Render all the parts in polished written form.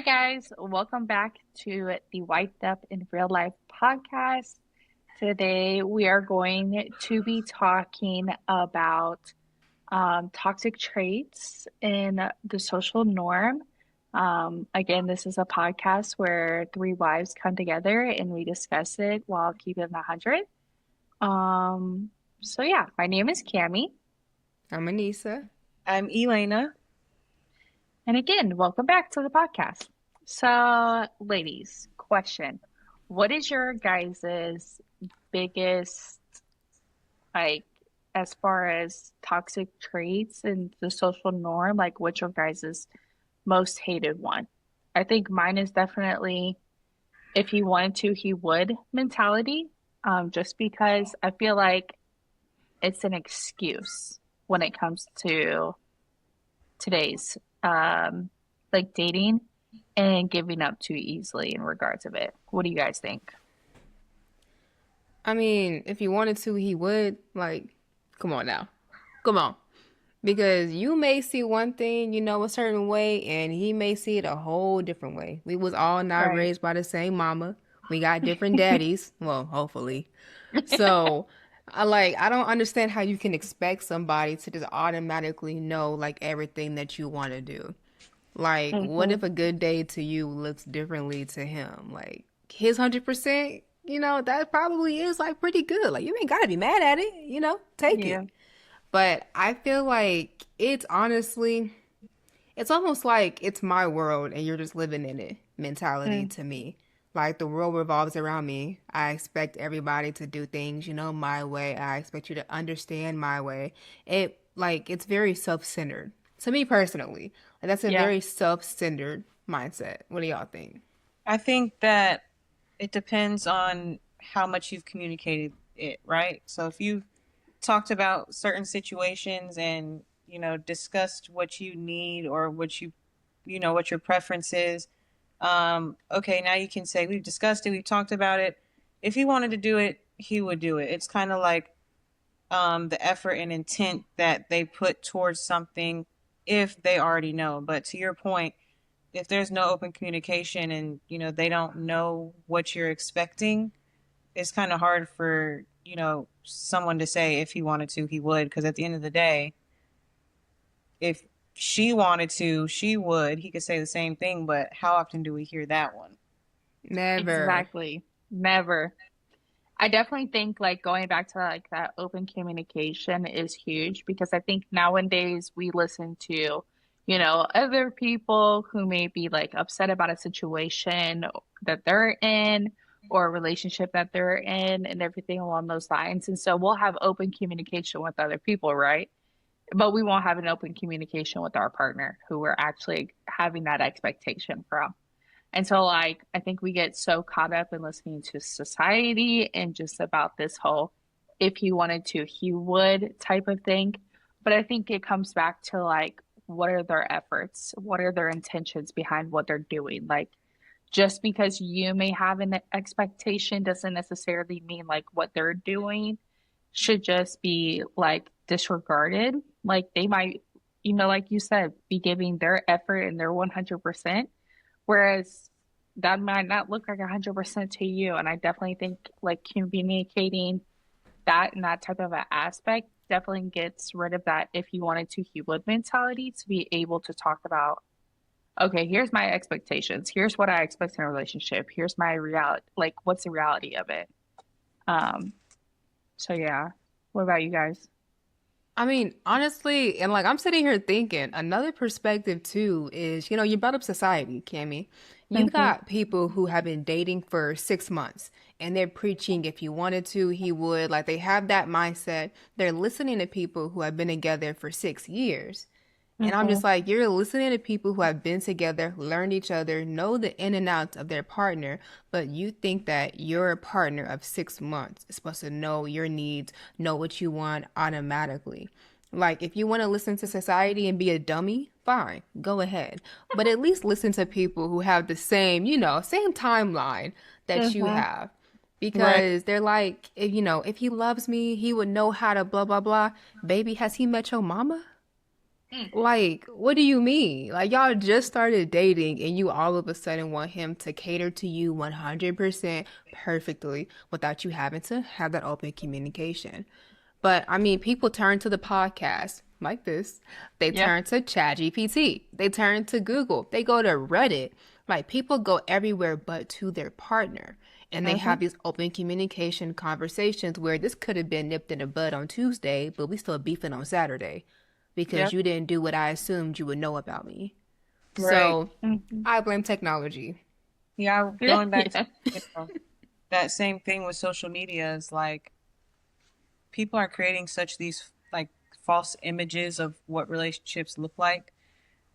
guys, welcome back to the Wiped Up in Real Life podcast. Today we are going to be talking about toxic traits in the social norm. Again, this is a podcast where three wives come together and we discuss it while keeping it 100. So my name is Cami. I'm Anissa. I'm Elena. And again, welcome back to the podcast. So, ladies, question. What is your guys's biggest, like, as far as toxic traits and the social norm? Like, what's your guys's most hated one? I think mine is definitely if he wanted to, he would mentality. Just because I feel like it's an excuse when it comes to today's like dating and giving up too easily in regards of it. What do you guys think? I mean, if he wanted to, he would. Like, come on now. Come on. Because you may see one thing, a certain way, and he may see it a whole different way. We was all not Right. raised by the same mama. We got different daddies. Well, hopefully. So, I don't understand how you can expect somebody to just automatically know, like, everything that you want to do. Like, what hmm if a good day to you looks differently to him? Like, his 100%, that probably is, like, pretty good. Like, you ain't gotta be mad at it, take Yeah. it. But I feel like it's honestly, it's almost like it's my world and you're just living in it mentality Mm. to me. Like the world revolves around me. I expect everybody to do things, my way. I expect you to understand my way. It's very self-centered to me personally. Like that's a Yeah. very self-centered mindset. What do y'all think? I think that it depends on how much you've communicated it, right? So if you've talked about certain situations and, discussed what you need or what your preference is, okay, now you can say, we've discussed it, we've talked about it. If he wanted to do it, he would do it. It's kind of like the effort and intent that they put towards something if they already know. But to your point, if there's no open communication and they don't know what you're expecting, it's kind of hard for someone to say if he wanted to he would, because at the end of the day, if she wanted to she would. He could say the same thing, but how often do we hear that one? Never. Exactly. Never. I definitely think like going back to like that open communication is huge because I think nowadays we listen to, other people who may be like upset about a situation that they're in or a relationship that they're in and everything along those lines. And so we'll have open communication with other people, right? But we won't have an open communication with our partner who we're actually having that expectation from. And so, like, I think we get so caught up in listening to society and just about this whole if he wanted to, he would type of thing. But I think it comes back to like, what are their efforts? What are their intentions behind what they're doing? Like, just because you may have an expectation doesn't necessarily mean like what they're doing should just be like disregarded. Like, they might, like you said, be giving their effort and their 100%. Whereas that might not look like 100% to you. And I definitely think like communicating that and that type of an aspect definitely gets rid of that if you wanted to, he would mentality to be able to talk about, okay, here's my expectations. Here's what I expect in a relationship. Here's my reality. Like, what's the reality of it? Um, so yeah. What about you guys? I mean, honestly, and like I'm sitting here thinking, another perspective too is, you brought up society, Cammy. You hmm got people who have been dating for 6 months and they're preaching if you wanted to, he would. Like they have that mindset. They're listening to people who have been together for 6 years. And I'm hmm just like, you're listening to people who have been together, learned each other, know the in and outs of their partner, but you think that your partner of 6 months is supposed to know your needs, know what you want automatically. Like, if you want to listen to society and be a dummy, fine, go ahead. But at least listen to people who have the same, same timeline that you hmm have. Right. Because they're like, if he loves me, he would know how to blah, blah, blah. Baby, has he met your mama? Mm. Like, what do you mean? Like, y'all just started dating and you all of a sudden want him to cater to you 100% perfectly without you having to have that open communication. But I mean, people turn to the podcast like this. They Yeah. turn to ChatGPT. They turn to Google. They go to Reddit. Like, people go everywhere but to their partner. And they Hmm. have these open communication conversations where this could have been nipped in the bud on Tuesday, but we still beefing on Saturday because Yep. you didn't do what I assumed you would know about me. Right. So Hmm. I blame technology. Yeah, Yeah. going back to, Yeah. you know, that same thing with social media is like people are creating such these like false images of what relationships look like.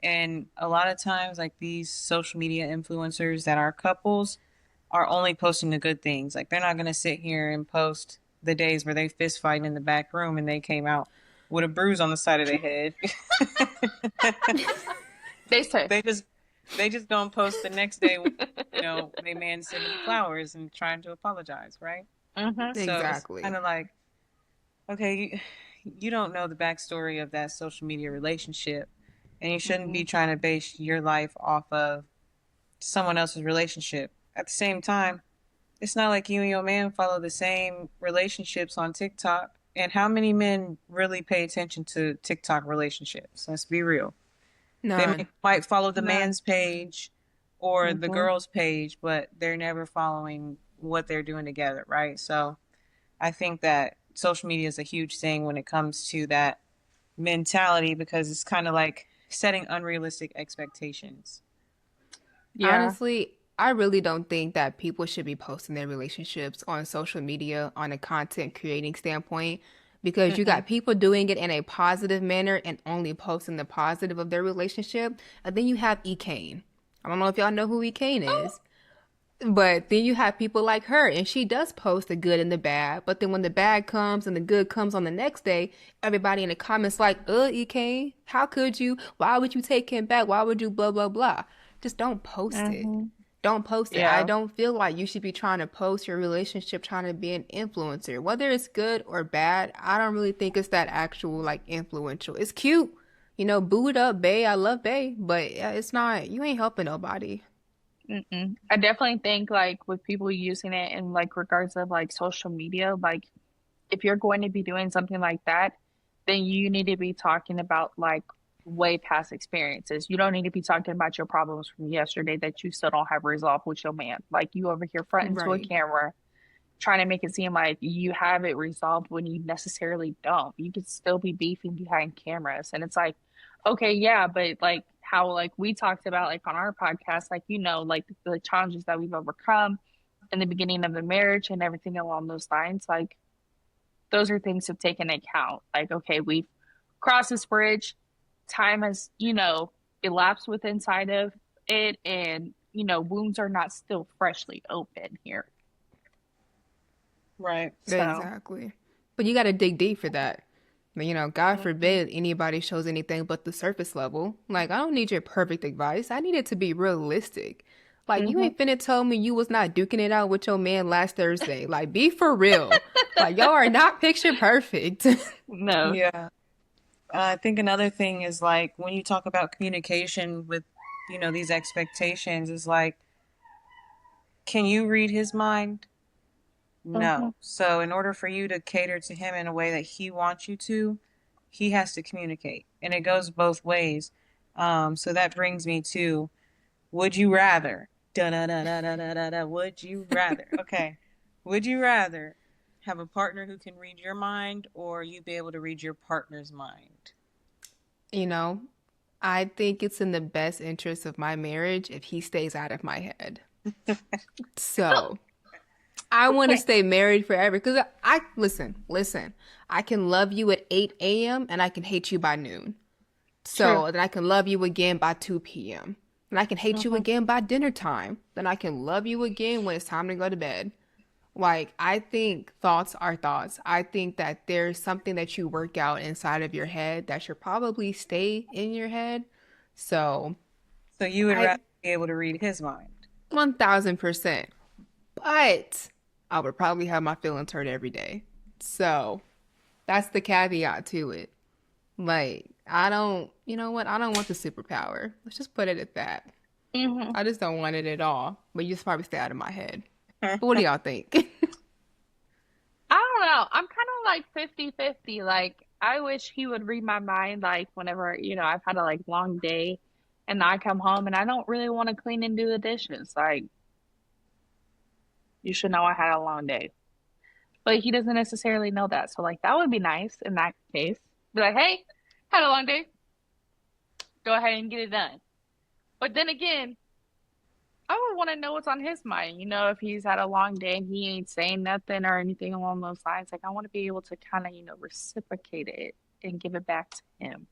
And a lot of times, like these social media influencers that are couples are only posting the good things. Like they're not going to sit here and post the days where they fist fighting in the back room and they came out with a bruise on the side of their head. They say. they just they just don't post the next day when, they man sending flowers and trying to apologize, right? Hmm. So it's kind Exactly. of like, okay, you don't know the backstory of that social media relationship, and you shouldn't Hmm. be trying to base your life off of someone else's relationship. At the same time, it's not like you and your man follow the same relationships on TikTok. And how many men really pay attention to TikTok relationships? Let's be real. They None. might follow the None. man's page or the Hmm. girl's page, but they're never following what they're doing together, right? So I think that social media is a huge thing when it comes to that mentality because it's kind of like setting unrealistic expectations. Yeah. Honestly, I really don't think that people should be posting their relationships on social media on a content creating standpoint because you Mm-mm. got people doing it in a positive manner and only posting the positive of their relationship. And then you have E. Kane. I don't know if y'all know who E. Kane is, but then you have people like her, and she does post the good and the bad. But then when the bad comes and the good comes on the next day, everybody in the comments like, E. Kane, how could you? Why would you take him back? Why would you blah, blah, blah? Just don't post it. Hmm. Don't post it. I Yeah. don't feel like you should be trying to post your relationship, trying to be an influencer. Whether it's good or bad, I don't really think it's that actual, like, influential. It's cute. Boo it up, bae. I love bae. But yeah, it's not, you ain't helping nobody. Mm-mm. I definitely think like with people using it in like regards of like social media, like if you're going to be doing something like that, then you need to be talking about like way past experiences. You don't need to be talking about your problems from yesterday that you still don't have resolved with your man. Like you over here fronting to a Right. camera, trying to make it seem like you have it resolved when you necessarily don't. You could still be beefing behind cameras. And it's like, okay, yeah, but like how like we talked about like on our podcast, like like the challenges that we've overcome in the beginning of the marriage and everything along those lines, like those are things to take into account. Like, okay, we've crossed this bridge, time has, elapsed with inside of it, and wounds are not still freshly open here. Right. So, Exactly. But you got to dig deep for that. But, God Mhm. forbid anybody shows anything but the surface level. Like, I don't need your perfect advice. I need it to be realistic. Like, you hmm. ain't finna tell me you was not duking it out with your man last Thursday. Like, be for real. Like, y'all are not picture perfect. No. Yeah. I think another thing is like when you talk about communication with, these expectations is like, can you read his mind? Hmm. No. So in order for you to cater to him in a way that he wants you to, he has to communicate. And it goes both ways. So that brings me to would you rather? Da da da da da da da da. Would you rather? Okay. Would you rather have a partner who can read your mind or you be able to read your partner's mind? you know, I think it's in the best interest of my marriage if he stays out of my head. So, I want to Okay. stay married forever because listen. I can love you at 8 a.m. and I can hate you by noon. True. So then I can love you again by 2 p.m. And I can hate you Hmm. again by dinner time. Then I can love you again when it's time to go to bed. Like, I think thoughts are thoughts. I think that there's something that you work out inside of your head that should probably stay in your head. So So you would I rather be able to read his mind. 1000%. But I would probably have my feelings hurt every day. So that's the caveat to it. Like, I don't, you know what? I don't want the superpower. Let's just put it at that. Hmm. I just don't want it at all. But you just probably stay out of my head. But what do y'all think? I don't know. I'm kind of like 50-50. Like, I wish he would read my mind, like, whenever, I've had a like long day and I come home and I don't really want to clean and do the dishes. Like, you should know I had a long day. But he doesn't necessarily know that. So, like, that would be nice in that case. Be like, hey, had a long day. Go ahead and get it done. But then again, I would want to know what's on his mind. If he's had a long day and he ain't saying nothing or anything along those lines. Like, I want to be able to kind of, reciprocate it and give it back to him.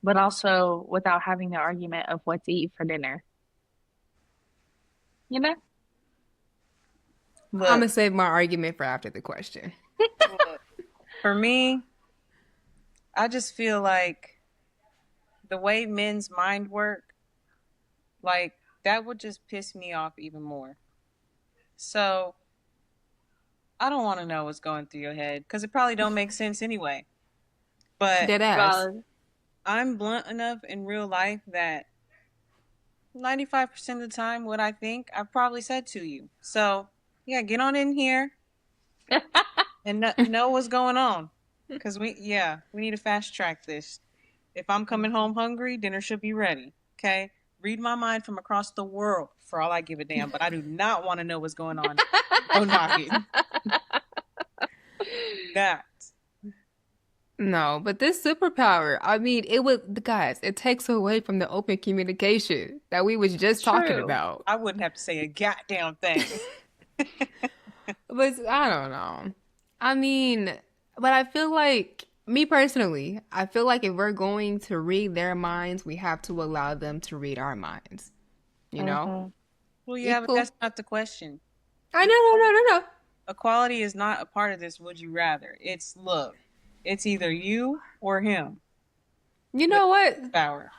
But also without having the argument of what to eat for dinner. You know? I'm Look, gonna save my argument for after the question. look. For me, I just feel like the way men's mind work, like that would just piss me off even more. So I don't want to know what's going through your head because it probably don't make sense anyway. But Dead ass. Valid. I'm blunt enough in real life that 95% of the time, what I think, I've probably said to you. So yeah, get on in here and know what's going on. Because we need to fast track this. If I'm coming home hungry, dinner should be ready. Okay? Read my mind from across the world for all I give a damn, but I do not want to know what's going on. No noggin. That. No, but this superpower, I mean, it would, guys, it takes away from the open communication that we was just talking True. about. I wouldn't have to say a goddamn thing. But I don't know. I mean, but I feel like, me personally, I feel like if we're going to read their minds, we have to allow them to read our minds. You know? Hmm. Well, yeah, but Equal. that's not the question. I know, no, no, no, no. Equality is not a part of this would you rather. It's look, it's either you or him You with know what? power.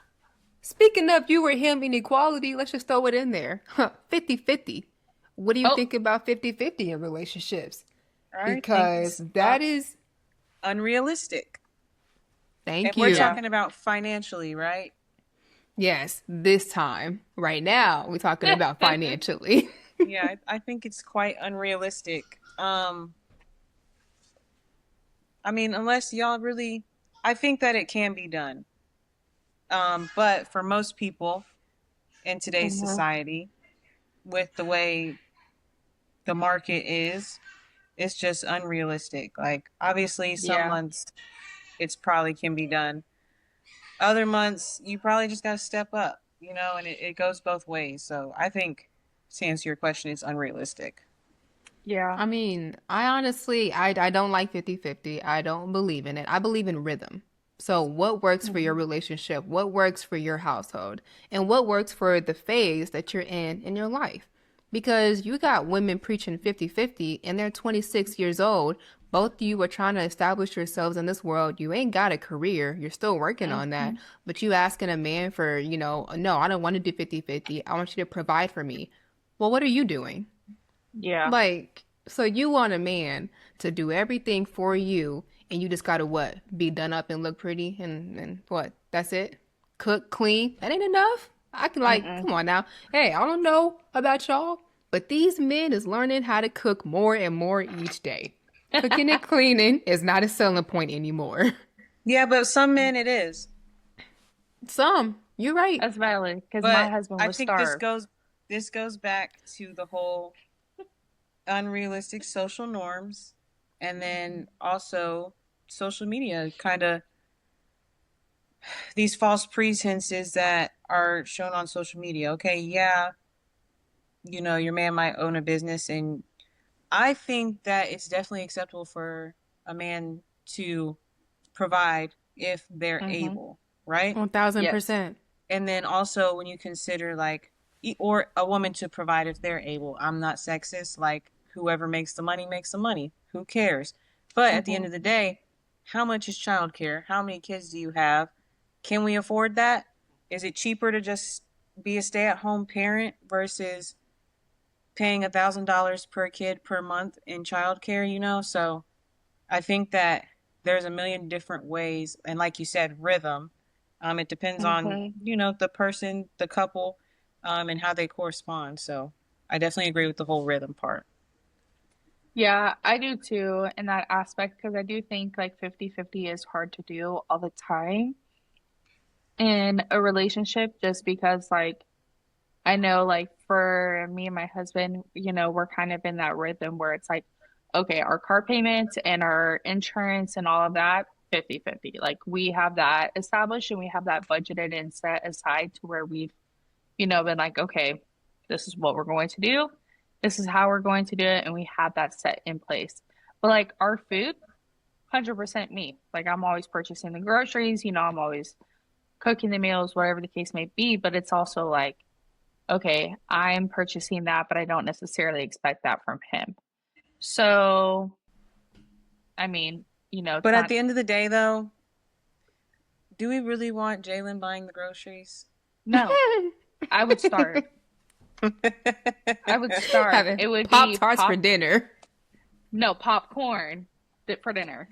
Speaking of you or him inequality, let's just throw it in there. 50-50. What do you Oh, think about 50-50 in relationships? I think Because it's that is, unrealistic. And thank we're you. yeah. talking about financially, right? Yes, this time, right now, we're talking about financially. Yeah, I think it's quite unrealistic. I mean, unless y'all really, I think that it can be done. But for most people in today's Hmm. society, with the way the market is, it's just unrealistic. Like, obviously, some Yeah. months it's probably can be done. Other months, you probably just got to step up, and it goes both ways. So I think to answer your question, it's unrealistic. Yeah. I mean, I honestly, I don't like 50-50. I don't believe in it. I believe in rhythm. So, what works for your Hmm. relationship? What works for your household? And what works for the phase that you're in your life? Because you got women preaching 50-50 and they're 26 years old. Both of you are trying to establish yourselves in this world. You ain't got a career. You're still working on that. Hmm. But you asking a man for, no, I don't want to do 50-50. I want you to provide for me. Well, what are you doing? Yeah. Like, so you want a man to do everything for you, and you just gotta what? Be done up and look pretty, and what? That's it? Cook, clean? That ain't enough? I can like, Mm-mm. come on now. Hey, I don't know about y'all, but these men is learning how to cook more and more each day. Cooking and cleaning is not a selling point anymore. Yeah, but some men it is. Some, you're right. That's valid because my But husband I was think this starved. goes back to the whole unrealistic social norms and then also social media kind of these false pretenses that are shown on social media. Okay, yeah, your man might own a business and I think that it's definitely acceptable for a man to provide if they're Hmm. able, right? 1000%. Yes. percent And then also when you consider like or a woman to provide if they're able. I'm not sexist, like whoever makes the money makes the money. Who cares? But at the end Hmm. of the day, how much is childcare? How many kids do you have? Can we afford that? Is it cheaper to just be a stay-at-home parent versus paying $1,000 per kid per month in childcare? So I think that there's a million different ways, and like you said, rhythm. It depends on, Hmm. the person, the couple, and how they correspond. So I definitely agree with the whole rhythm part. Yeah, I do too in that aspect because I do think like 50-50 is hard to do all the time in a relationship just because like I know like for me and my husband, we're kind of in that rhythm where it's like, okay, our car payments and our insurance and all of that, 50-50. Like we have that established and we have that budgeted and set aside to where we've, been like, okay, this is what we're going to do. This is how we're going to do it. And we have that set in place. But like our food, 100% me. Like I'm always purchasing the groceries, I'm always cooking the meals, whatever the case may be. But it's also like, okay, I'm purchasing that, but I don't necessarily expect that from him. So, I mean, it's But at not, the end of the day, though, do we really want Jalen buying the groceries? no, I would starve. I would starve. Having It would Pop be Tarts for dinner. no, popcorn for dinner.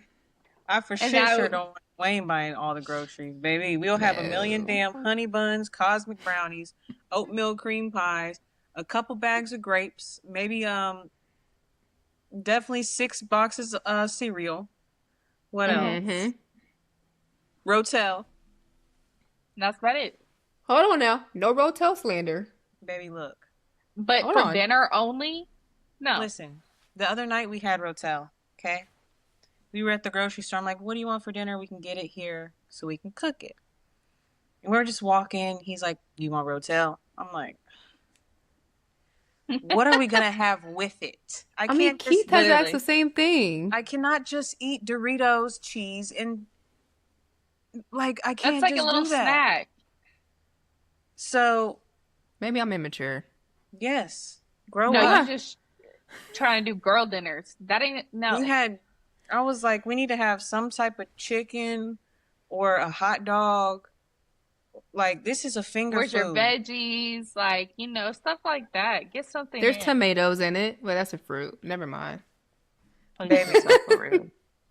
I for And that, sure don't want Wayne buying all the groceries, baby. We'll have a million No. damn honey buns, cosmic brownies, oatmeal cream pies, a couple bags of grapes, maybe definitely 6 boxes of cereal. What else? mhm, Mm-hmm. Rotel. that's about it. Hold on now. No Rotel slander. Baby, look. But Hold for on. dinner only, no. Listen. The other night we had Rotel, okay? We were at the grocery store. I'm like, what do you want for dinner? We can get it here so we can cook it. And we're just walking. He's like, you want Rotel? I'm like, what are we gonna have with it? I I mean, can't just Keith has asked the Literally. same thing. I cannot just eat Doritos, cheese, and like I That's can't like a just little do that. snack. So Maybe I'm immature. yes, grow No, you up. Ah, just trying to do girl dinners. That ain't, We no. had I was like, we need to have some type of chicken or a hot dog. Like this is a finger Where's your food. veggies? Like, stuff like that. Get something there's in. tomatoes in it, but that's a fruit. Never mind. Please Baby. yourself for real.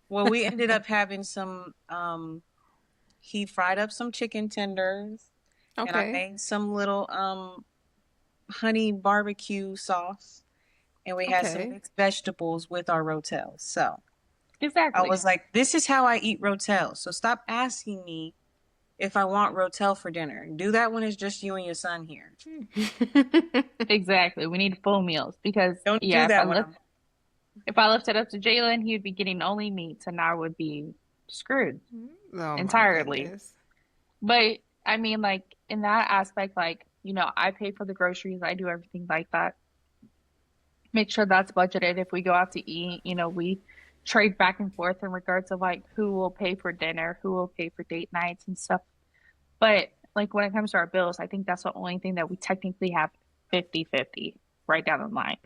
Well, we ended up having some he fried up some chicken tenders and I Okay. made some little honey barbecue sauce and we had some Okay. mixed vegetables with our rotels. So I Exactly. was like, this is how I eat rotels. So stop asking me if I want rotel for dinner. Do that when it's just you and your son here. Exactly. We need full meals because Don't do yeah, that when I'm if I left it up to Jalen, he'd be getting only meats and I would be screwed Oh my entirely. goodness. But I mean like in that aspect, like, I pay for the groceries, I do everything like that. Make sure that's budgeted. If we go out to eat, we trade back and forth in regards of like who will pay for dinner, who will pay for date nights and stuff. But like when it comes to our bills, I think that's the only thing that we technically have 50-50 right down the line.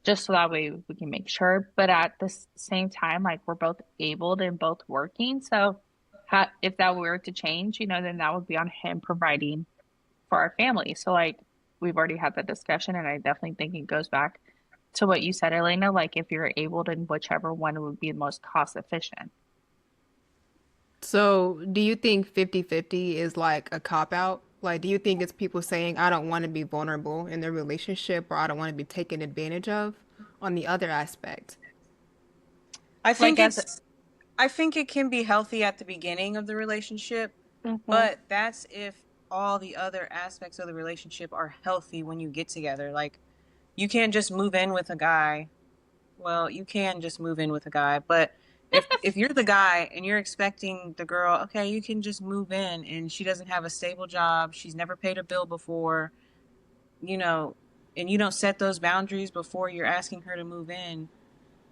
Just so that way we can make sure. But at the same time, like we're both able and both working. So if that were to change, then that would be on him providing for our family. So like we've already had that discussion, and I definitely think it goes back to what you said, Elena. Like if you're able to, whichever one would be the most cost efficient. So, do you think 50-50 is like a cop out? Like, do you think it's people saying, I don't want to be vulnerable in their relationship or I don't want to be taken advantage of on the other aspect? I Like think as it's I think it can be healthy at the beginning of the relationship, mhm. but that's if all the other aspects of the relationship are healthy when you get together. Like you can't just move in with a guy. Well, you can just move in with a guy, but if you're the guy and you're expecting the girl, okay, you can just move in and she doesn't have a stable job, she's never paid a bill before, you know, and you don't set those boundaries before you're asking her to move in,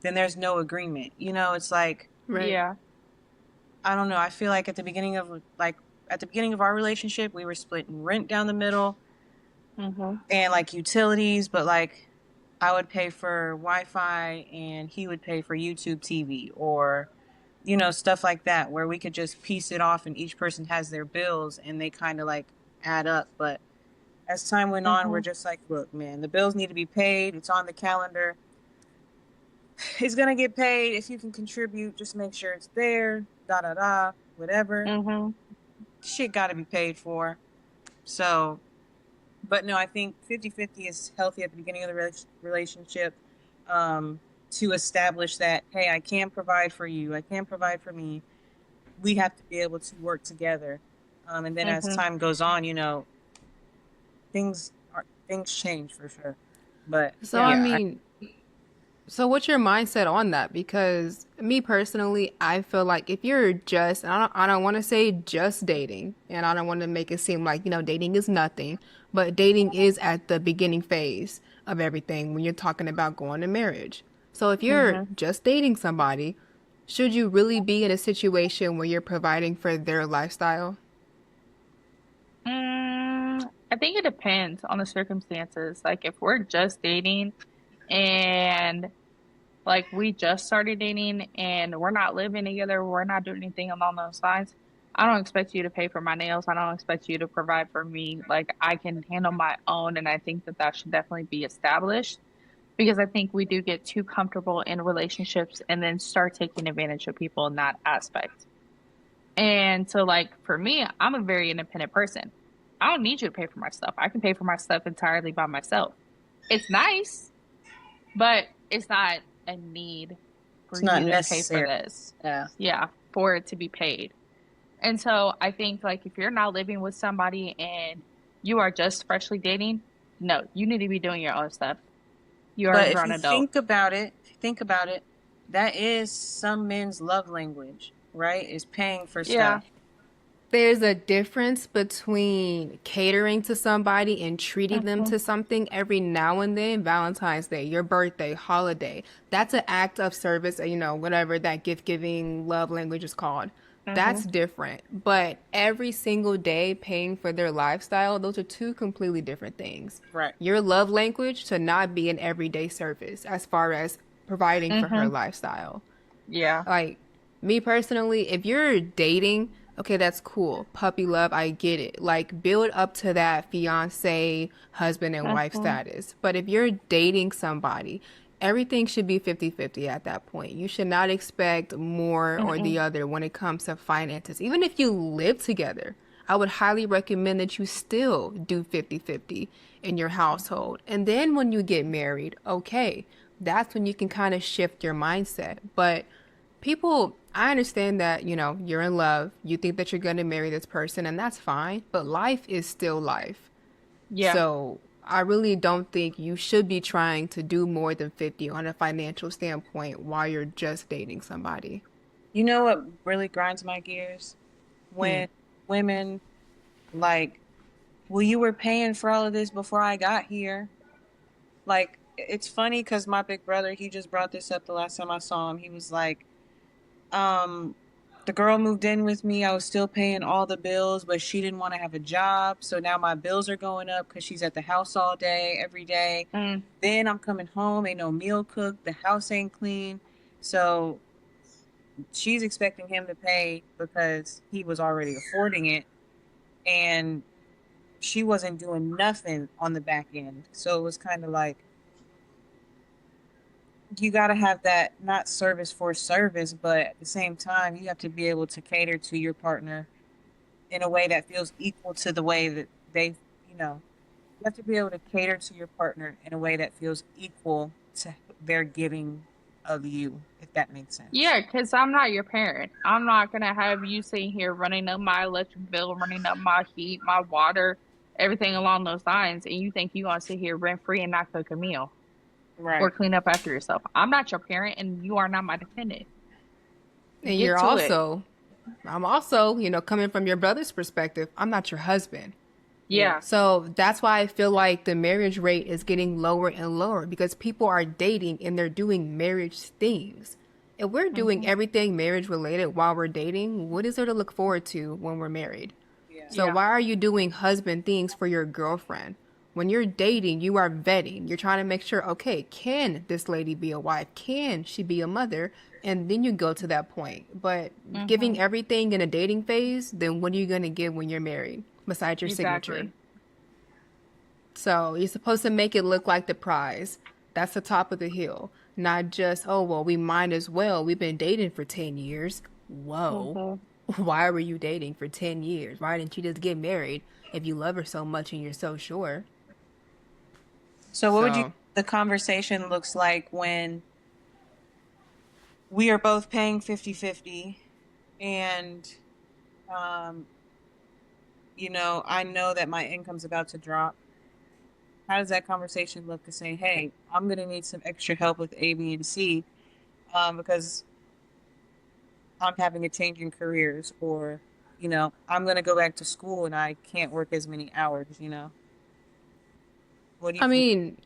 then there's no agreement. It's like Right. Yeah. I don't know. I feel like at the beginning of our relationship, we were splitting rent down the middle Hmm. and like utilities, but like I would pay for Wi-Fi and he would pay for YouTube TV or stuff like that where we could just piece it off and each person has their bills and they kind of like add up. But as time went on, we're Hmm. just like, look, man, the bills need to be paid. It's on the calendar. it's gonna get paid. If you can contribute, just make sure it's there. Da da da. Whatever. Mm-hmm. Shit got to be paid for. So, but no, I think 50-50 is healthy at the beginning of the relationship, um, to establish that, hey, I can provide for you. I can provide for me. We have to be able to work together. And then as Mm-hmm. time goes on, things change for sure. But So, I Yeah. yeah, mean, so what's your mindset on that? Because me personally, I feel like if you're just, I don't want to say just dating, and I don't want to make it seem like, dating is nothing, but dating is at the beginning phase of everything when you're talking about going to marriage. So if you're Mm-hmm. just dating somebody, should you really be in a situation where you're providing for their lifestyle? I think it depends on the circumstances. Like if we're just dating and like we just started dating and we're not living together, we're not doing anything along those lines. I don't expect you to pay for my nails. I don't expect you to provide for me. Like I can handle my own, and I think that that should definitely be established because I think we do get too comfortable in relationships and then start taking advantage of people in that aspect. And so, like, for me, I'm a very independent person. I don't need you to pay for my stuff. I can pay for my stuff entirely by myself. It's nice, but it's not a need for it's not you to pay for necessary. this. Yeah. Yeah, for it to be paid. And so I think, like, if you're not living with somebody and you are just freshly dating, no, you need to be doing your own stuff. You are a But if grown you adult. think about it, that is some men's love language, right? Is paying for Yeah. stuff. There's a difference between catering to somebody and treating them Hmm. to something every now and then, Valentine's Day, your birthday, holiday. That's an act of service, whatever that gift giving love language is called. Hmm. That's different. But every single day paying for their lifestyle, those are two completely different things. Right. Your love language should not be an everyday service as far as providing for her Hmm. lifestyle. Yeah. Like me personally, if you're dating, okay, that's cool. Puppy love, I get it. Like build up to that fiance, husband and wife Hmm. status. But if you're dating somebody, everything should be 50-50 at that point. You should not expect more or the Mm-mm. other when it comes to finances. Even if you live together, I would highly recommend that you still do 50-50 in your household. And then when you get married, okay, that's when you can kind of shift your mindset. But people, I understand that, you're in love, you think that you're going to marry this person, and that's fine, but life is still life. Yeah. So I really don't think you should be trying to do more than 50 on a financial standpoint while you're just dating somebody. You know what really grinds my gears? Hmm. When women like, well, you were paying for all of this before I got here. Like, it's funny because my big brother, he just brought this up the last time I saw him. He was like, um, the girl moved in with me. I was still paying all the bills, but she didn't want to have a job. So now my bills are going up because she's at the house all day, every day. Mm. Then I'm coming home, ain't no meal cooked, the house ain't clean. So she's expecting him to pay because he was already affording it. And she wasn't doing nothing on the back end. So it was kind of like, you got to have that, not service for service, but at the same time, you have to be able to cater to your partner in a way that feels equal to the way that they, you know, you have to be able to cater to your partner in a way that feels equal to their giving of you, if that makes sense. Yeah, because I'm not your parent. I'm not gonna have you sitting here running up my electric bill, running up my heat, my water, everything along those lines, and you think you're gonna sit here rent free and not cook a meal or Right. clean up after yourself. I'm not your parent, and you are not my dependent. And Get to it. I'm also, coming from your brother's perspective, I'm not your husband. Yeah. Yeah. So that's why I feel like the marriage rate is getting lower and lower because people are dating and they're doing marriage things. If we're doing Hmm. everything marriage related while we're dating, what is there to look forward to when we're married? Yeah. So Yeah. why are you doing husband things for your girlfriend? When you're dating, you are vetting. You're trying to make sure, okay, can this lady be a wife? Can she be a mother? And then you go to that point. But giving Hmm. everything in a dating phase, then what are you going to give when you're married besides your signature? Exactly. So you're supposed to make it look like the prize. That's the top of the hill. Not just, oh, well, we might as well. We've been dating for 10 years. Whoa. Hmm. Why were you dating for 10 years? Why didn't you just get married if you love her so much and you're so sure? So what would you So, the conversation looks like when we are both paying 50-50 and um I know that my income's about to drop. How does that conversation look to say, hey, I'm going to need some extra help with A, B, and C because I'm having a change in careers, or, I'm going to go back to school and I can't work as many hours. What do you I think? mean,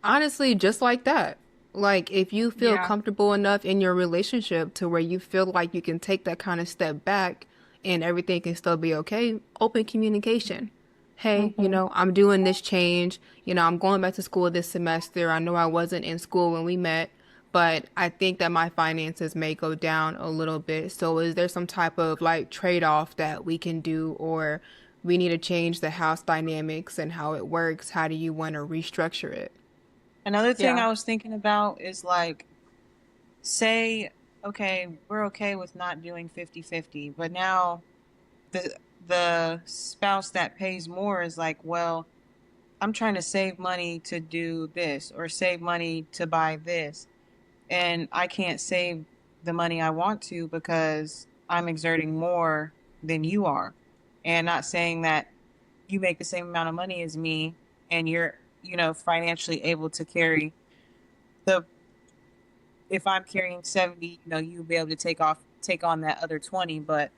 honestly, just like that. Like, if you feel Yeah. comfortable enough in your relationship to where you feel like you can take that kind of step back and everything can still be okay, open communication. Hey, Hmm. I'm doing this change. I'm going back to school this semester. I know I wasn't in school when we met, but I think that my finances may go down a little bit. So, is there some type of like trade off that we can do, or we need to change the house dynamics and how it works? How do you want to restructure it? Another thing Yeah. I was thinking about is like, say, okay, we're okay with not doing 50-50, but now the spouse that pays more is like, well, I'm trying to save money to do this or save money to buy this. And I can't save the money I want to because I'm exerting more than you are. And not saying that you make the same amount of money as me and you're, financially able to carry the, if I'm carrying 70, you'll be able to take on that other 20. But,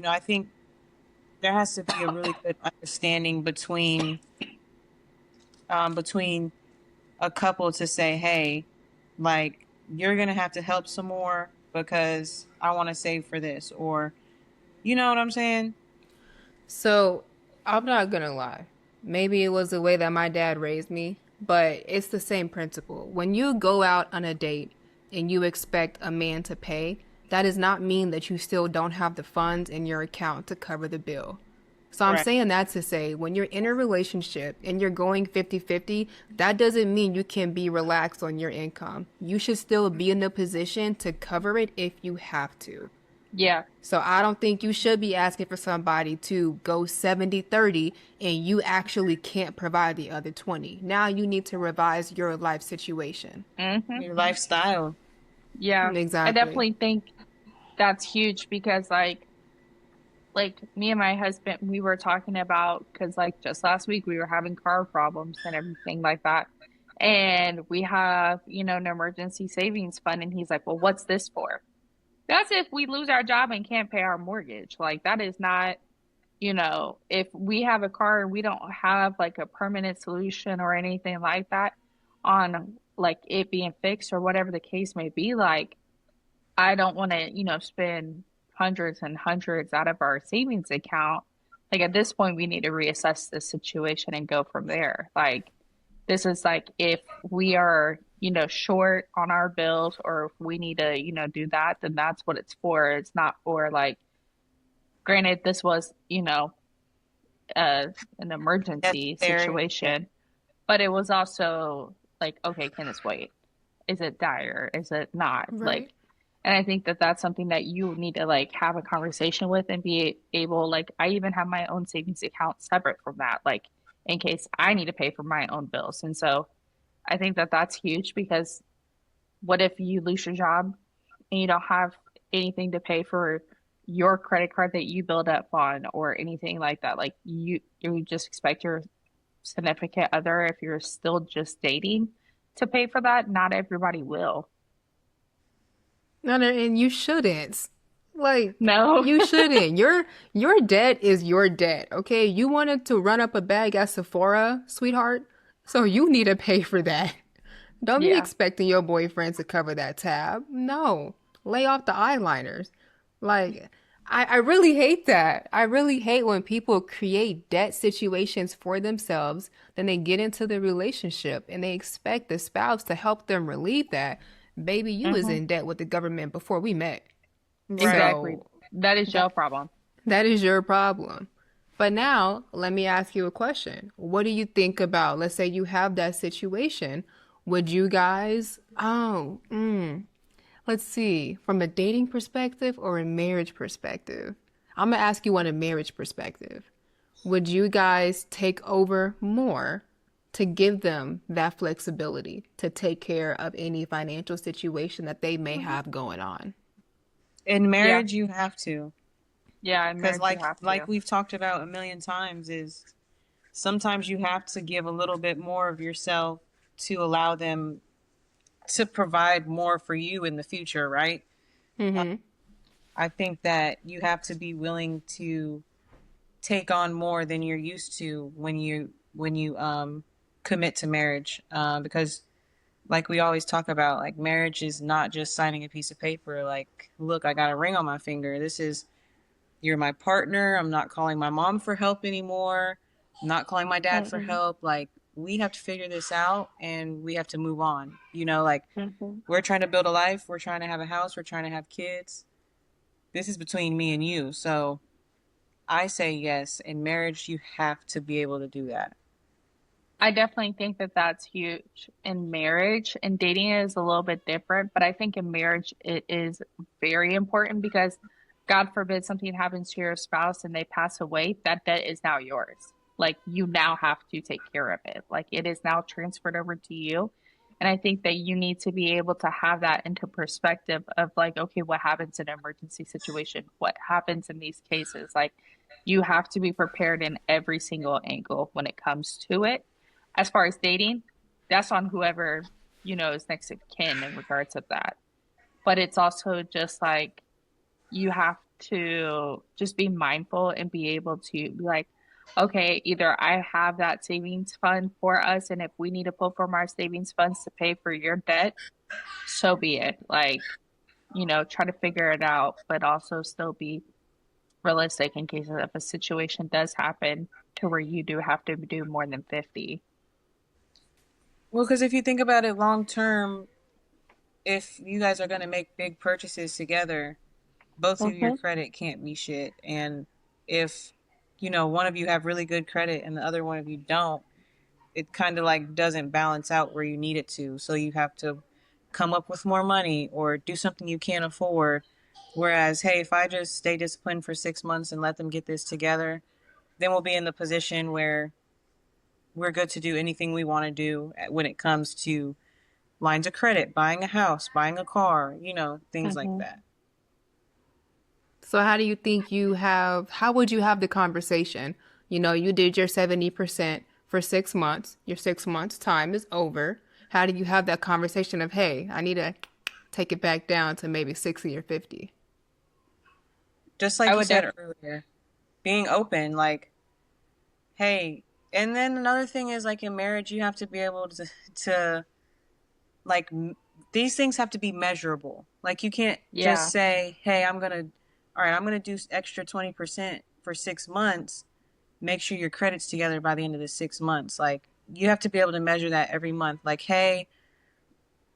I think there has to be a really good understanding between a couple to say, hey, like, you're going to have to help some more because I want to save for this. Or, you know what I'm saying? So, I'm not gonna lie. Maybe it was the way that my dad raised me, but it's the same principle. When you go out on a date and you expect a man to pay, that does not mean that you still don't have the funds in your account to cover the bill. So I'm Right. saying that to say when you're in a relationship and you're going 50-50, that doesn't mean you can be relaxed on your income. You should still be in the position to cover it if you have to. Yeah. So I don't think you should be asking for somebody to go 70-30 and you actually can't provide the other 20. Now you need to revise your life situation. Hmm. Your lifestyle. Yeah. I Exactly. definitely think that's huge because like me and my husband, we were talking about because like just last week we were having car problems and everything like that. And we have, an emergency savings fund. And he's like, well, what's this for? That's if we lose our job and can't pay our mortgage. Like that is not, if we have a car and we don't have like a permanent solution or anything like that on like it being fixed or whatever the case may be, like I don't want to, spend hundreds and hundreds out of our savings account. Like at this point, we need to reassess the situation and go from there. Like this is like if we are, short on our bills or if we need to, do that, then that's what it's for. It's not for like, granted, this was, an emergency Necessary. Yeah. situation, but it was also like, okay, can this wait? Is it dire? Is it not? Right. Like, and I think that that's something that you need to like have a conversation with and be able, like, I even have my own savings account separate from that, like, in case I need to pay for my own bills. And so I think that that's huge because what if you lose your job and you don't have anything to pay for your credit card that you build up on or anything like that? Like, you just expect your significant other, if you're still just dating, to pay for that. Not everybody will. No, no, and you shouldn't. Like, No. you shouldn't. Your debt is your debt, okay? You wanted to run up a bag at Sephora, sweetheart, so you need to pay for that. Don't be Yeah. expecting your boyfriend to cover that tab. No. Lay off the eyeliners. Like, I really hate that. I really hate when people create debt situations for themselves, then they get into the relationship and they expect the spouse to help them relieve that. Baby, you was Hmm. in debt with the government before we met. Right. Exactly. So That is your that problem. that is your problem. But now, let me ask you a question. What do you think about, let's say you have that situation. Would you guys? Let's see, from a dating perspective or a marriage perspective? I'm gonna ask you on a marriage perspective. Would you guys take over more to give them that flexibility to take care of any financial situation that they may Mhm. have going on? In Yeah. marriage, you have to, Yeah, in because marriage you have like to. we've talked about a million times, is sometimes you have to give a little bit more of yourself to allow them to provide more for you in the future, right? Mm-hmm. I think that you have to be willing to take on more than you're used to when you commit to marriage, because like we always talk about, like marriage is not just signing a piece of paper like, look, I got a ring on my finger. This is, you're my partner. I'm not calling my mom for help anymore. I'm not calling my dad for Hmm. help. Like, we have to figure this out and we have to move on. Like Hmm. we're trying to build a life, we're trying to have a house, we're trying to have kids. This is between me and you. So I say yes. In marriage, you have to be able to do that. I definitely think that that's huge in marriage, and dating is a little bit different, but I think in marriage it is very important because God forbid something happens to your spouse and they pass away, that debt is now yours. Like you now have to take care of it. Like it is now transferred over to you. And I think that you need to be able to have that into perspective of like, okay, what happens in an emergency situation? What happens in these cases? Like you have to be prepared in every single angle when it comes to it. As far as dating, that's on whoever, is next of kin in regards of that. But it's also just like you have to just be mindful and be able to be like, okay, either I have that savings fund for us, and if we need to pull from our savings funds to pay for your debt, so be it. Like, try to figure it out, but also still be realistic in case if a situation does happen to where you do have to do more than 50. Well, because if you think about it long term, if you guys are going to make big purchases together, both of your Mm-hmm. credit can't be shit. And if, one of you have really good credit and the other one of you don't, it kind of like doesn't balance out where you need it to. So you have to come up with more money or do something you can't afford. Whereas, hey, if I just stay disciplined for 6 months and let them get this together, then we'll be in the position where we're good to do anything we want to do when it comes to lines of credit, buying a house, buying a car, things like Mm-hmm. that. So how do you think how would you have the conversation? You did your 70% for 6 months. Your 6 months time is over. How do you have that conversation of, hey, I need to take it back down to maybe 60 or 50? Just I like you would said earlier, being open, like, hey, and then another thing is like in marriage, you have to be able to like, these things have to be measurable. Like, you can't just yeah. say, hey, all right, I'm going to do extra 20% for 6 months. Make sure your credit's together by the end of the 6 months. Like, you have to be able to measure that every month. Like, hey,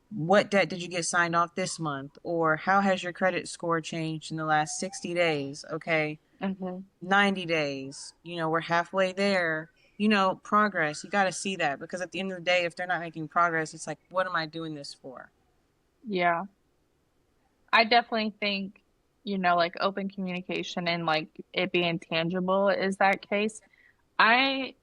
what debt did you get signed off this month? Or how has your credit score changed in the last 60 days? Okay, Mm-hmm. 90 days. We're halfway there. Progress. You got to see that, because at the end of the day, if they're not making progress, it's like, what am I doing this for? Yeah. I definitely think, like open communication and like it being tangible is that case. I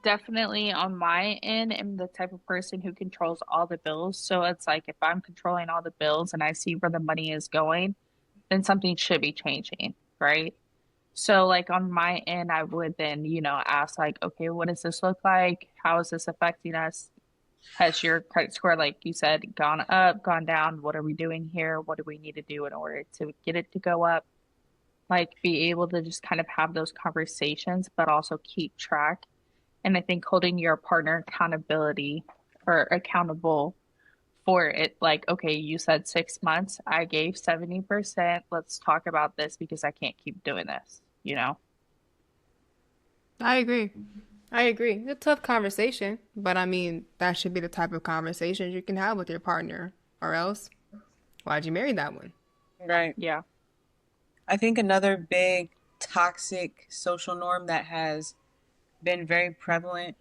definitely on my end am the type of person who controls all the bills. So it's like if I'm controlling all the bills and I see where the money is going, then something should be changing, right? So like on my end, I would then, ask like, okay, what does this look like? How is this affecting us? Has your credit score, like you said, gone up, gone down? What are we doing here? What do we need to do in order to get it to go up? Like be able to just kind of have those conversations, but also keep track. And I think holding your partner accountability or accountable for it, like, okay, you said 6 months, I gave 70%. Let's talk about this because I can't keep doing this? I agree. I agree. It's a tough conversation, but I mean, that should be the type of conversations you can have with your partner, or else why'd you marry that one? Right. Yeah. I think another big toxic social norm that has been very prevalent,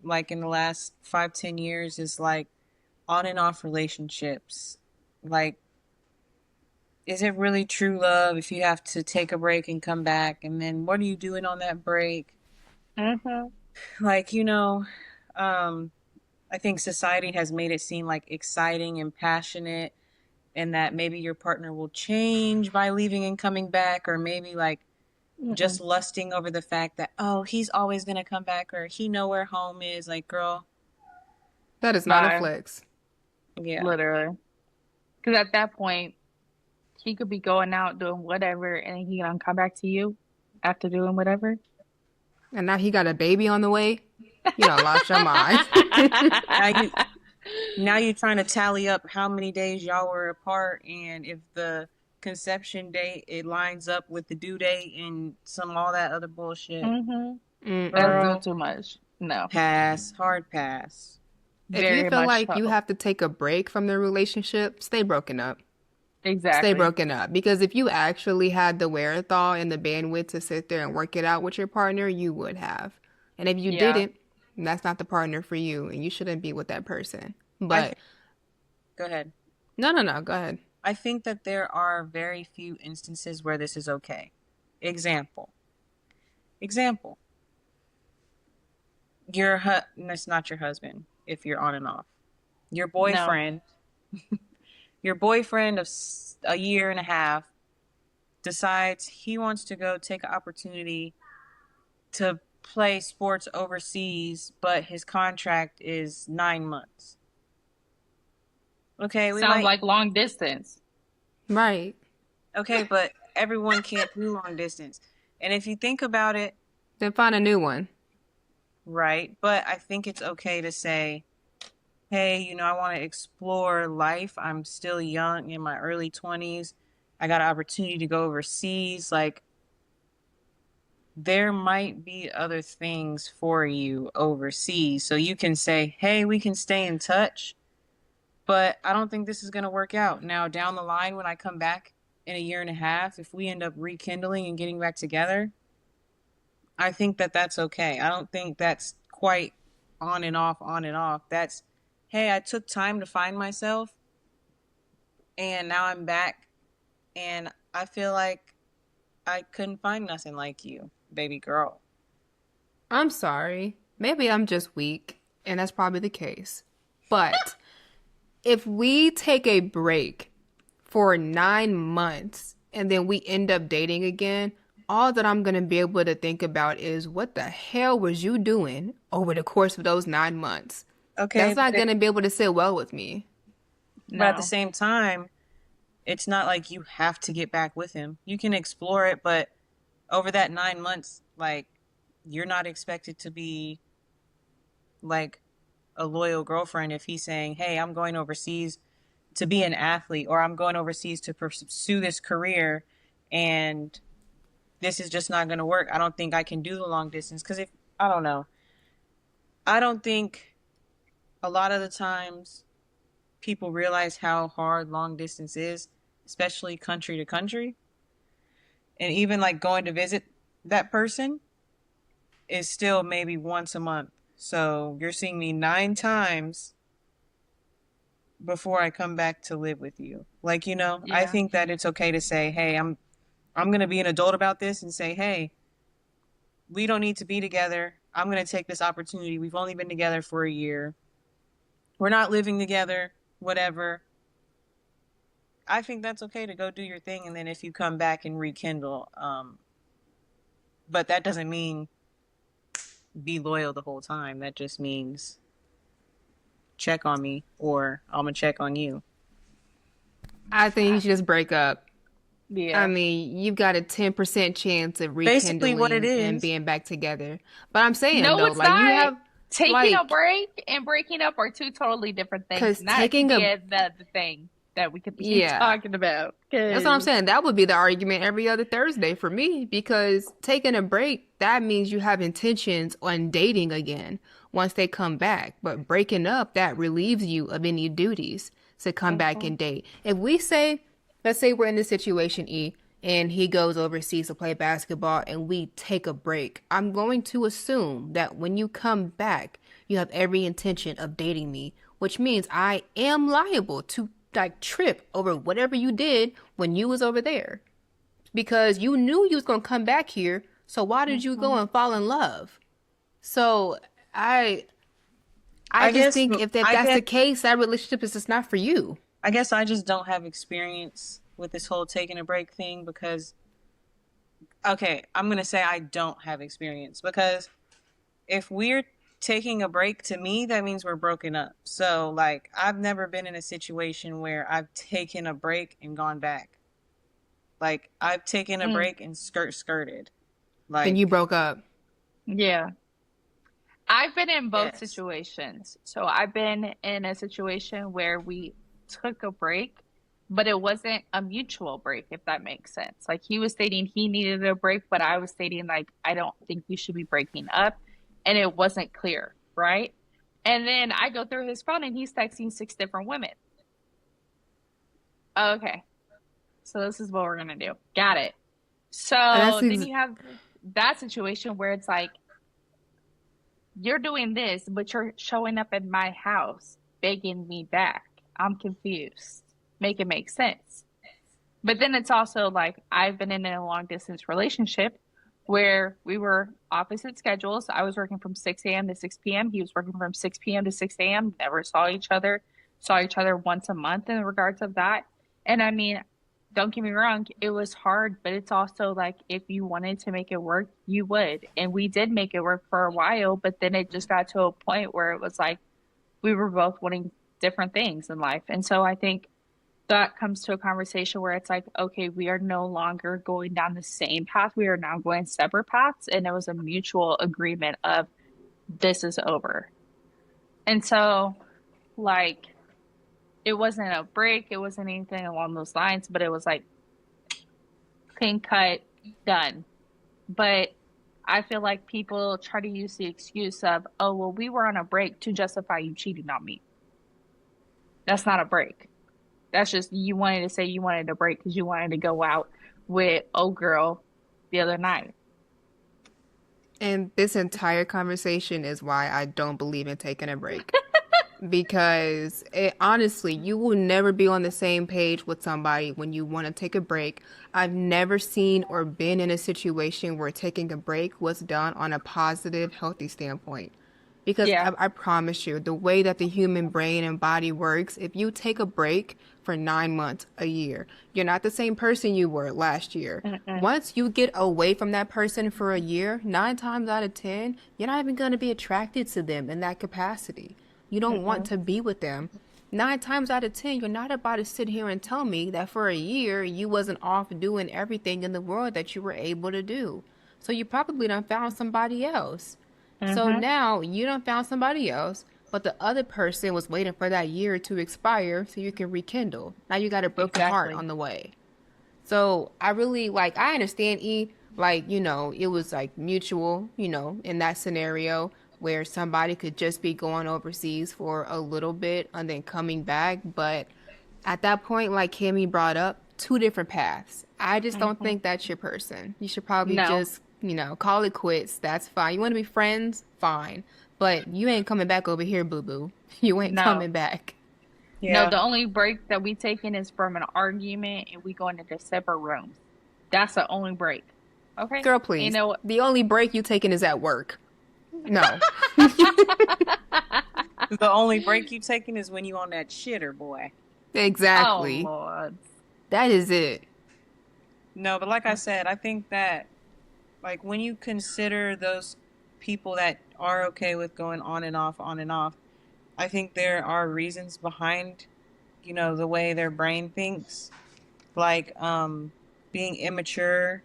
like in the last 5, 10 years, is like on and off relationships, like, is it really true love if you have to take a break and come back? And then what are you doing on that break? Mm-hmm. Like, um, I think society has made it seem like exciting and passionate, and that maybe your partner will change by leaving and coming back, or maybe like Mm-mm. just lusting over the fact that, oh, he's always gonna come back, or he know where home is. Like, girl, That is not a Bye. flex. yeah. Literally. Because at that point, he could be going out doing whatever and he gonna come back to you after doing whatever. And now he got a baby on the way. You don't lost your mind. Now you now you're trying to tally up how many days y'all were apart, and if the conception date it lines up with the due date and some all that other bullshit. Mm-hmm. That's Mm-mm. doing Girl, too much. No, pass, hard pass. If you very feel much like you so. have to take a break from the relationship, stay broken up. Stay Exactly. broken up. Because if you actually had the wherewithal and the bandwidth to sit there and work it out with your partner, you would have. And if you Yeah. didn't, that's not the partner for you, and you shouldn't be with that person. I But think, go ahead. no, no, no, go ahead. I think that there are very few instances where this is okay. Example. Example. That's not your husband if you're on and off. Your No. boyfriend, your boyfriend of a year and a half decides he wants to go take an opportunity to play sports overseas, but his contract is 9 months. Okay, we Sounds might, like long distance. Right. okay, but everyone can't do long distance. And if you think about it, Then find a new one. right, but I think it's okay to say, hey, I want to explore life. I'm still young in my early 20s. I got an opportunity to go overseas. Like, there might be other things for you overseas. So you can say, hey, we can stay in touch, but I don't think this is going to work out. Now, down the line, when I come back in a year and a half, if we end up rekindling and getting back together, I think that that's okay. I don't think that's quite on and off, on and off. That's, hey, I took time to find myself and now I'm back and I feel like I couldn't find nothing like you, baby girl. I'm sorry. Maybe I'm just weak, and that's probably the case. But if we take a break for 9 months and then we end up dating again, all that I'm going to be able to think about is what the hell was you doing over the course of those 9 months? Okay, That's not going to be able to sit well with me. but at the No. same time, it's not like you have to get back with him. You can explore it, but over that 9 months, like, you're not expected to be like a loyal girlfriend if he's saying, hey, I'm going overseas to be an athlete, or I'm going overseas to pursue this career, and this is just not going to work. I don't think I can do the long distance. Because if, I don't know, I don't think a lot of the times people realize how hard long distance is, especially country to country. And even like going to visit that person is still maybe once a month. So you're seeing me 9 times before I come back to live with you. Like, I Yeah. think that it's okay to say, hey, I'm going to be an adult about this and say, hey, we don't need to be together. I'm going to take this opportunity. We've only been together for a year. We're not living together, whatever. I think that's okay to go do your thing, and then if you come back and rekindle, but that doesn't mean be loyal the whole time. That just means check on me, or I'm gonna check on you. I think you should just break up. I Yeah. mean, you've got a 10% chance of Basically, what it rekindling and is. being back together. But I'm saying, No, though, it's like, you not. have, Taking a like, break and breaking up are two totally different things. because And that could taking be a, the thing that we could be yeah, talking about. that's what I'm Cause saying. That would be the argument every other Thursday for me because taking a break, that means you have intentions on dating again once they come back. But breaking up, that relieves you of any duties to come back mhm. and date. If we say, let's say we're in this situation, E, and he goes overseas to play basketball and we take a break, I'm going to assume that when you come back, you have every intention of dating me which means I am liable to like trip over whatever you did when you was over there because you knew you was gonna come back here. So why did you go Mhm. and fall in love? So I I I just guess think if I that's guess the case, that relationship is just not for you. I guess I just don't have experience with this whole taking a break thing because okay, I'm gonna say I don't have experience because if we're taking a break to me, that means we're broken up. So like I've never been in a situation where I've taken a break and gone back. Like I've taken a Mm, break and skirted. Then you Like broke up. yeah. I've been in both yes. situations. So I've been in a situation where we took a break, but it wasn't a mutual break, if that makes sense. Like he was stating he needed a break, but I was stating like I don't think we should be breaking up, and it wasn't clear, right? And then I go through his phone and he's texting six different women. Okay, so this is what we're gonna do. Got it. And that's So then you have that situation where it's like you're doing this, but you're showing up at my house begging me back. I'm confused. Make it make sense. But then it's also like I've been in a long distance relationship where we were opposite schedules. I was working from 6 a.m. to 6 p.m. He was working from 6 p.m. to 6 a.m. Never saw each other once a month in regards of that. And I mean, don't get me wrong, it was hard, but it's also like if you wanted to make it work, you would. And we did make it work for a while, but then it just got to a point where it was like we were both wanting different things in life. And so I think that comes to a conversation where it's like, okay, we are no longer going down the same path. We are now going separate paths. And it was a mutual agreement of this is over. And so, like, it wasn't a break, it wasn't anything along those lines, but it was like clean cut, done. But I feel like people try to use the excuse of, oh, well, we were on a break to justify you cheating on me. That's not a break. That's just you wanted to say you wanted a break because you wanted to go out with old girl the other night. And this entire conversation is why I don't believe in taking a break. Because honestly, you will never be on the same page with somebody when you want to take a break. I've never seen or been in a situation where taking a break was done on a positive, healthy standpoint. Because Yeah. I promise you, the way that the human brain and body works, if you take a break for 9 months, a year, you're not the same person you were last year. Mm-mm. Once you get away from that person for a year, 9 times out of 10, you're not even going to be attracted to them in that capacity. You don't want Mm-mm. to be with them. 9 times out of 10, you're not about to sit here and tell me that for a year you wasn't off doing everything in the world that you were able to do. So you probably done found somebody else. So Mm-hmm. now you done found somebody else, but the other person was waiting for that year to expire so you can rekindle. Now you got a broken heart Exactly. on the way. So I really like, I understand like, it was like mutual, in that scenario where somebody could just be going overseas for a little bit and then coming back. But at that point, like Kimmy brought up, two different paths. I just don't Mm-hmm. think that's your person. You should probably No. just, call it quits. That's fine. You want to be friends? Fine. But you ain't coming back over here, boo boo. You ain't No. coming back. No, Yeah. the only break that we taken is from an argument and we going into separate rooms. That's the only break. Okay? Girl, You please. know The only break you taking is at work. No. The only break you taking is when you on that shitter, boy. Oh Exactly. Lord. That is it. No, but like I said, I think that like when you consider those people that are okay with going on and off, I think there are reasons behind, the way their brain thinks, like being immature,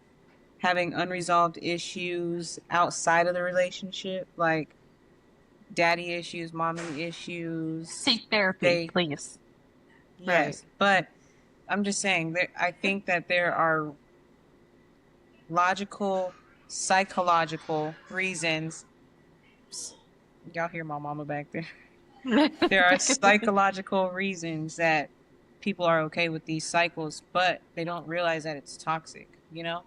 having unresolved issues outside of the relationship, like daddy issues, mommy issues. Seek therapy, They please. Right. yes, but I'm just saying that I think that there are logical, psychological reasons. Y'all hear my mama back there. There are psychological reasons that people are okay with these cycles, but they don't realize that it's toxic, you know?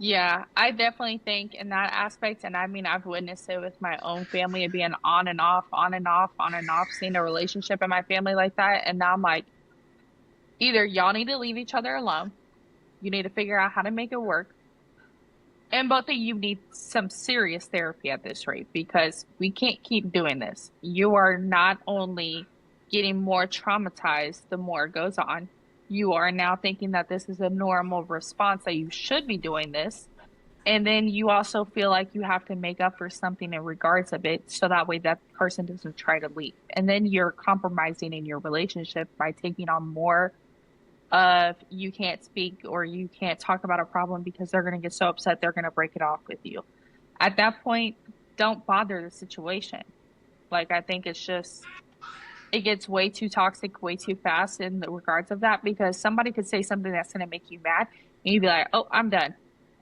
Yeah, I definitely think in that aspect, and I mean, I've witnessed it with my own family of being on and off, on and off, on and off, seeing a relationship in my family like that. And now I'm like, either y'all need to leave each other alone, you need to figure out how to make it work, and both of you need some serious therapy at this rate because we can't keep doing this. You are not only getting more traumatized the more it goes on, you are now thinking that this is a normal response that you should be doing this. And then you also feel like you have to make up for something in regards of it so that way that person doesn't try to leave. And then you're compromising in your relationship by taking on more of you can't speak or you can't talk about a problem because they're going to get so upset they're going to break it off with you. At that point, don't bother the situation. Like I think it's just it gets way too toxic way too fast in the regards of that because somebody could say something that's going to make you mad and you'd be like, "Oh, I'm done."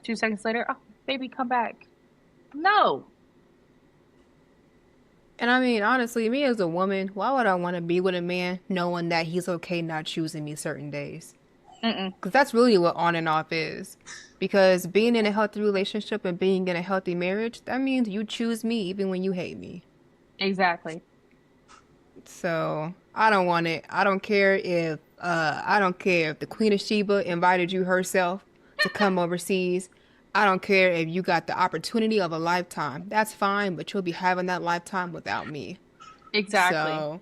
2 seconds later, "Oh, baby, come back." No. And I mean, honestly, me as a woman, why would I want to be with a man knowing that he's okay not choosing me certain days? Mm-mm. Because that's really what on and off is. Because being in a healthy relationship and being in a healthy marriage, that means you choose me even when you hate me. Exactly. So I don't want it. I don't care if the Queen of Sheba invited you herself to come overseas. I don't care if you got the opportunity of a lifetime. That's fine, but you'll be having that lifetime without me. Exactly. So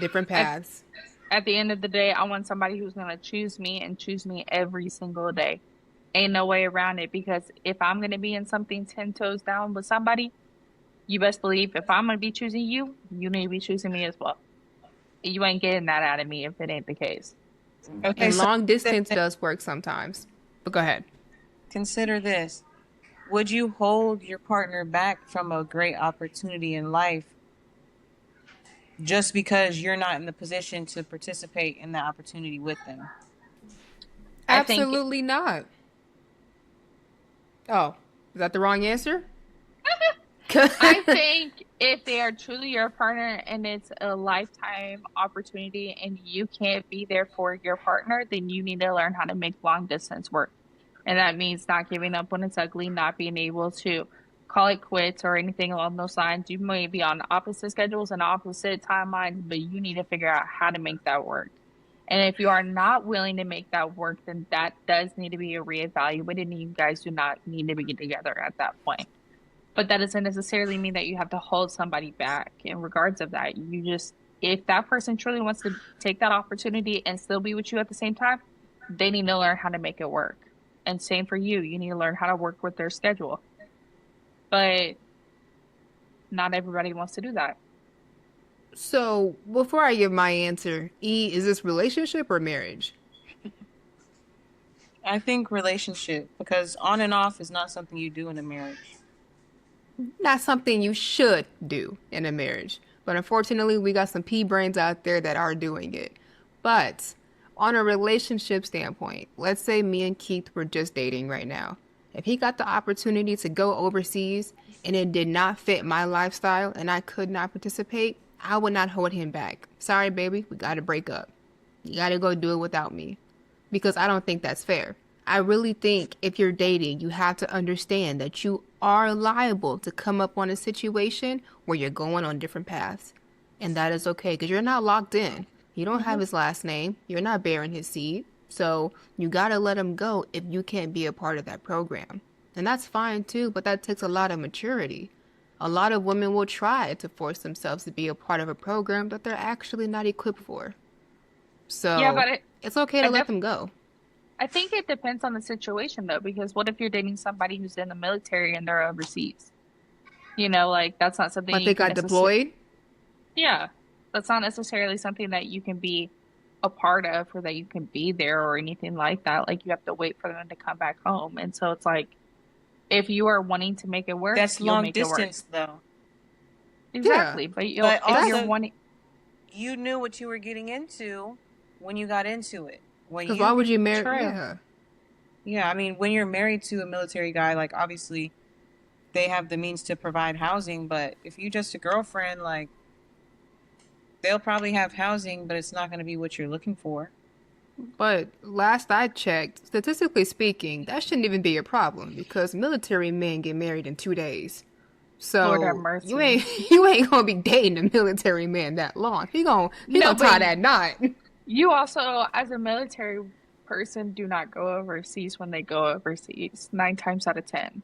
different At paths. at the end of the day, I want somebody who's going to choose me and choose me every single day. Ain't no way around it because if I'm going to be in something 10 toes down with somebody, you best believe if I'm going to be choosing you, you need to be choosing me as well. You ain't getting that out of me if it ain't the case. Okay, And so long distance does work sometimes. But go ahead. consider this. Would you hold your partner back from a great opportunity in life just because you're not in the position to participate in the opportunity with them? I think Absolutely not. Oh, is that the wrong answer? I think if they are truly your partner and it's a lifetime opportunity and you can't be there for your partner, then you need to learn how to make long distance work. And that means not giving up when it's ugly, not being able to call it quits or anything along those lines. You may be on opposite schedules and opposite timelines, but you need to figure out how to make that work. And if you are not willing to make that work, then that does need to be reevaluated, and you guys do not need to be together at that point. But that doesn't necessarily mean that you have to hold somebody back in regards of that. You just, if that person truly wants to take that opportunity and still be with you at the same time, they need to learn how to make it work. And same for you. You need to learn how to work with their schedule. But not everybody wants to do that. So before I give my answer, E, is this relationship or marriage? I think relationship, because on and off is not something you do in a marriage. Not something you should do in a marriage. But unfortunately, we got some pea brains out there that are doing it. But on a relationship standpoint, let's say me and Keith were just dating right now. If he got the opportunity to go overseas and it did not fit my lifestyle and I could not participate, I would not hold him back. Sorry, baby, we got to break up. You got to go do it without me because I don't think that's fair. I really think if you're dating, you have to understand that you are liable to come up on a situation where you're going on different paths. And that is okay because you're not locked in. You don't have Hmm. his last name. You're not bearing his seed. So you got to let him go if you can't be a part of that program. And that's fine too, but that takes a lot of maturity. A lot of women will try to force themselves to be a part of a program that they're actually not equipped for. Yeah, So but it's okay I to let def them go. I think it depends on the situation though, because what if you're dating somebody who's in the military and they're overseas? Like that's not something But you they can got necessarily, deployed. yeah, that's not necessarily something that you can be a part of or that you can be there or anything like that. Like you have to wait for them to come back home. And so it's like, if you are wanting to make it work, That's you'll long make it work. distance though. Yeah, Exactly. But But if you're that's also, wanting, you knew what you were getting into when you got into it. When because why you, would you marry? true. Yeah, yeah, I mean, when you're married to a military guy, like obviously they have the means to provide housing, but if you just a girlfriend, like they'll probably have housing, but it's not going to be what you're looking for. But last I checked, statistically speaking, that shouldn't even be a problem because military men get married in 2 days. Lord have So you mercy. ain't you ain't gonna be dating a military man that long. He gonna No, but tie that knot. you also, as a military person, do not go overseas when they go overseas, 9 times out of 10.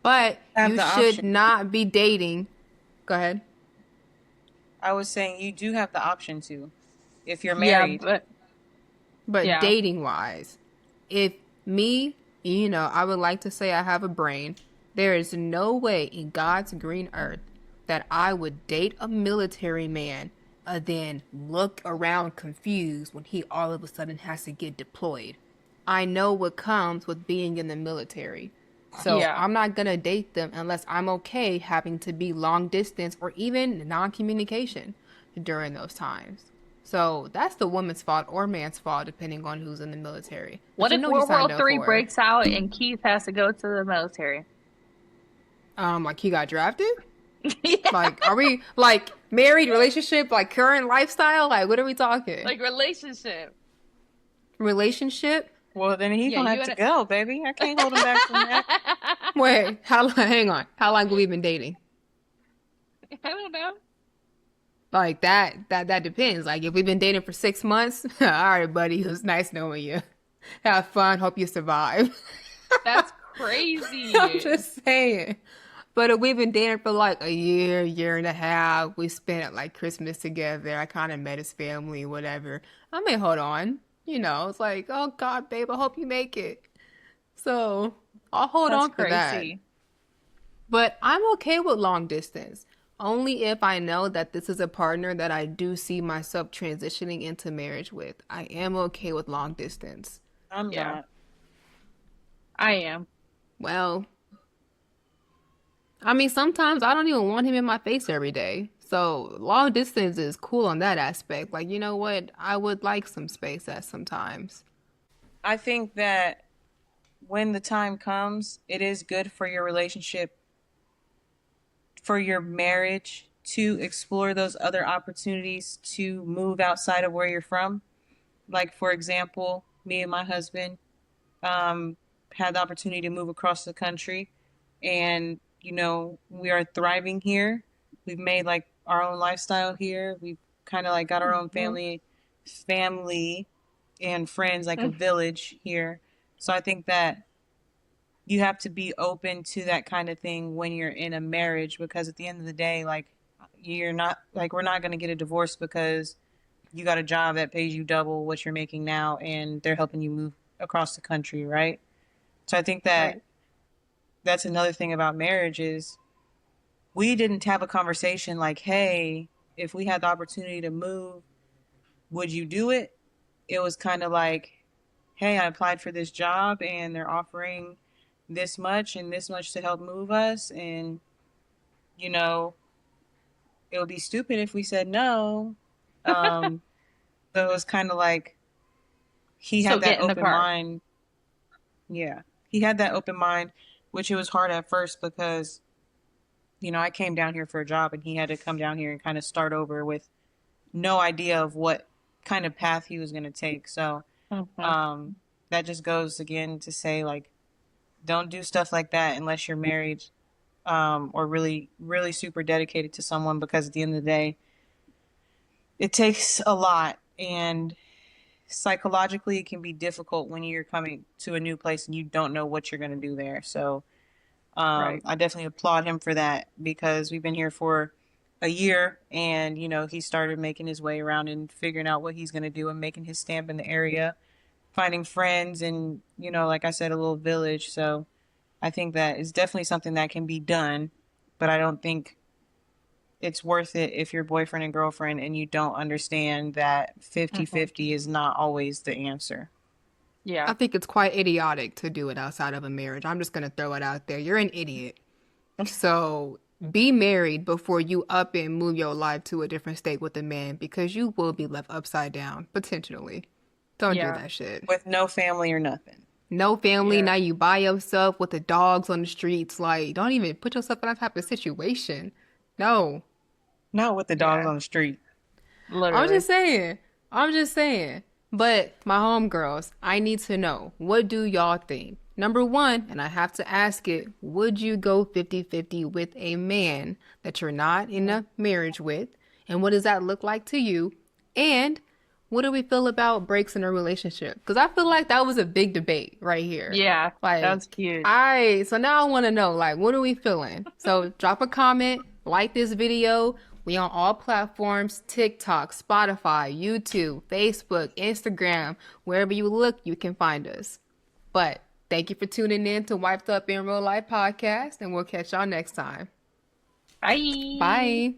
But Have you the should option. not be dating. Go ahead. I was saying you do have the option to if you're Yeah, married. but But yeah. dating wise, if me, I would like to say I have a brain. There is no way in God's green earth that I would date a military man and then look around confused when he all of a sudden has to get deployed. I know what comes with being in the military. So Yeah. I'm not gonna date them unless I'm okay having to be long distance or even non communication during those times. So that's the woman's fault or man's fault, depending on who's in the military. But What you if know what you World signed War up Three for. breaks out and Keith has to go to the military? Like he got drafted? Yeah, Like, are we like married, relationship, like current lifestyle? Like, what are we talking? like relationship. Relationship? Well, then he's Yeah, gonna you have to and go, baby. I can't hold him back from that. Wait, how long? Hang on. How long have we been dating? I don't know. Like that depends. Like if we've been dating for 6 months, all right, buddy, it was nice knowing you. Have fun. Hope you survive. That's I'm crazy. just saying. But if we've been dating for like a year, year and a half, we spent like Christmas together. I kind of met his family, whatever. I mean, hold on. It's like, oh God, babe, I hope you make it. So I'll hold That's on for that. crazy. But I'm okay with long distance. Only if I know that this is a partner that I do see myself transitioning into marriage with. I am okay with long distance. I'm Yeah, not. I am. Well, I mean, sometimes I don't even want him in my face every day. So long distance is cool on that aspect. Like, you know what? I would like some space at sometimes. I think that when the time comes, it is good for your relationship, for your marriage to explore those other opportunities to move outside of where you're from. Like, for example, me and my husband um, had the opportunity to move across the country, and we are thriving here. We've made like our own lifestyle here. We've kind of like got our own Mhm. family and friends, like a village here. So I think that you have to be open to that kind of thing when you're in a marriage, because at the end of the day, like, you're not like, we're not going to get a divorce because you got a job that pays you double what you're making now and they're helping you move across the country, right? So I think that Right. that's another thing about marriage is we didn't have a conversation like, hey, if we had the opportunity to move, would you do it? It was kind of like, hey, I applied for this job and they're offering this much and this much to help move us. And, you know, it would be stupid if we said no. Um, so it was kind of like he So had that get in the open car. mind. Yeah. He had that open mind, which it was hard at first because, I came down here for a job and he had to come down here and kind of start over with no idea of what kind of path he was going to take. So, Hmm. um, that just goes again to say, like, don't do stuff like that unless you're married, or really, really super dedicated to someone, because at the end of the day, it takes a lot. And psychologically, it can be difficult when you're coming to a new place and you don't know what you're going to do there. So, Right. I definitely applaud him for that, because we've been here for a year and, he started making his way around and figuring out what he's going to do and making his stamp in the area, finding friends and, like I said, a little village. So I think that is definitely something that can be done, but I don't think it's worth it if you're boyfriend and girlfriend and you don't understand that Hmm. 50-50 is not always the answer. Yeah. I think it's quite idiotic to do it outside of a marriage. I'm just going to throw it out there. You're an idiot. So be married before you up and move your life to a different state with a man because you will be left upside down, potentially. Don't do Yeah. that shit. With no family or nothing. No family, Yeah. now you by yourself with the dogs on the streets. Like, don't even put yourself in that type of situation. No. Not with the dogs Yeah. on the street. I'm Literally. just saying. I'm just saying. But my homegirls, I need to know, what do y'all think? Number one, and I have to ask it, would you go 50-50 with a man that you're not in a marriage with? And what does that look like to you? And what do we feel about breaks in a relationship? Because I feel like that was a big debate right here. Yeah, that Like, was huge. so now I want to know, like, what are we feeling? So drop a comment, like this video. We on all platforms, TikTok, Spotify, YouTube, Facebook, Instagram, wherever you look, you can find us. But thank you for tuning in to Wiped Up in Real Life podcast, and we'll catch y'all next time. Bye. Bye.